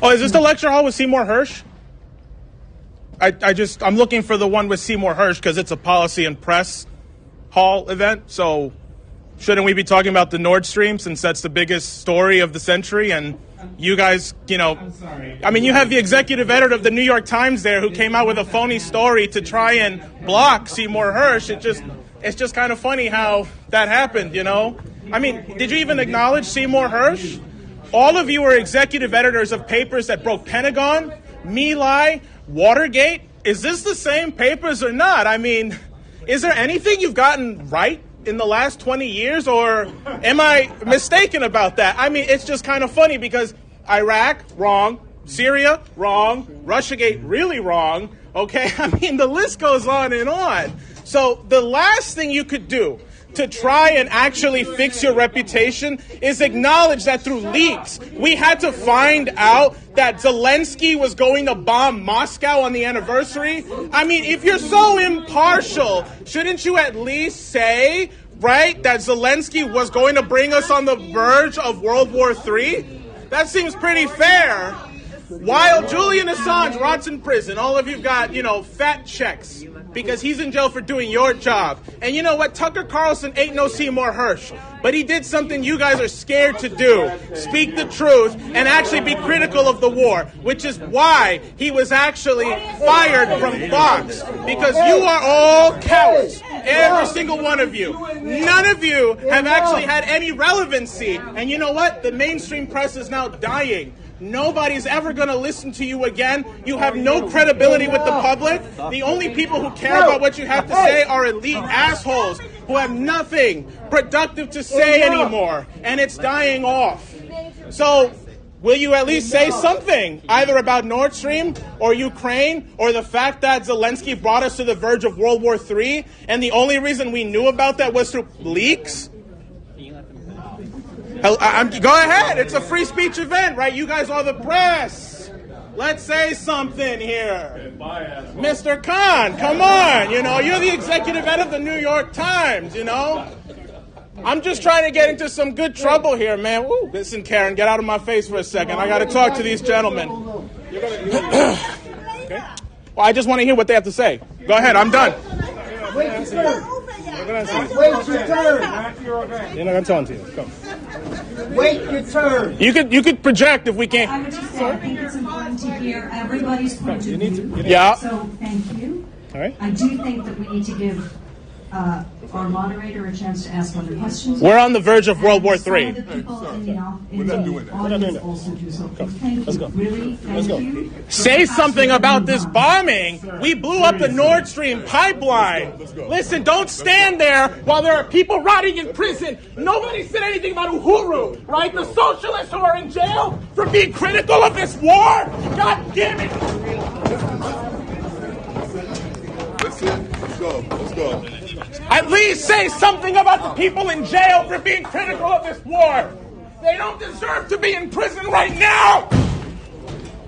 Oh, is this the lecture hall with Seymour Hersh? I'm looking for the one with Seymour Hersh because it's a policy and press hall event. So shouldn't we be talking about the Nord Stream since that's the biggest story of the century? And you guys, I'm sorry. I mean, you have the executive editor of the New York Times there who came out with a phony story to try and block Seymour Hersh. It's just kind of funny how that happened, I mean, did you even acknowledge Seymour Hersh? All of you are executive editors of papers that broke Pentagon, My Lai, Watergate. Is this the same papers or not? I mean, is there anything you've gotten right in the last 20 years, or am I mistaken about that? I mean, it's just kind of funny because Iraq, wrong. Syria, wrong. Russiagate, really wrong. Okay, I mean, the list goes on and on. So the last thing you could do to try and actually fix your reputation is acknowledge that through leaks, we had to find out that Zelensky was going to bomb Moscow on the anniversary. I mean, if you're so impartial, shouldn't you at least say, right, that Zelensky was going to bring us on the verge of World War III? That seems pretty fair. While Julian Assange rots in prison, all of you got, fat checks because he's in jail for doing your job. And you know what? Tucker Carlson ain't no Seymour Hersh, but he did something you guys are scared to do. Speak the truth and actually be critical of the war, which is why he was actually fired from Fox, because you are all cowards. Every single one of you. None of you have actually had any relevancy. And you know what? The mainstream press is now dying. Nobody's ever going to listen to you again. You have no credibility with the public. The only people who care about what you have to say are elite assholes who have nothing productive to say anymore. And it's dying off. So will you at least say something, either about Nord Stream or Ukraine or the fact that Zelensky brought us to the verge of World War III and the only reason we knew about that was through leaks? Go ahead. It's a free speech event, right? You guys are the press. Let's say something here. Mr. Khan, come on. You're the executive editor of the New York Times, I'm just trying to get into some good trouble here, man. Woo. Listen, Karen, get out of my face for a second. I got to talk to these gentlemen. Okay. Well, I just want to hear what they have to say. Go ahead. I'm done. Wait your turn. Wait your turn. You're not going to tell them to you. Come. Wait your turn. You could project if we can't. I would just say I think it's important to hear everybody's point of view. Yeah. So thank you. All right. I do think that we need to give our moderator a chance to ask other questions. We're on the verge of World War III. We're not doing that. Also do so. Let's go. Really, thank you. Say something about this bombing. We blew up the Nord Stream pipeline. Listen, don't stand there while there are people rotting in prison. Nobody said anything about Uhuru, right? The socialists who are in jail for being critical of this war. God damn it. Let's go. At least say something about the people in jail for being critical of this war. They don't deserve to be in prison right now.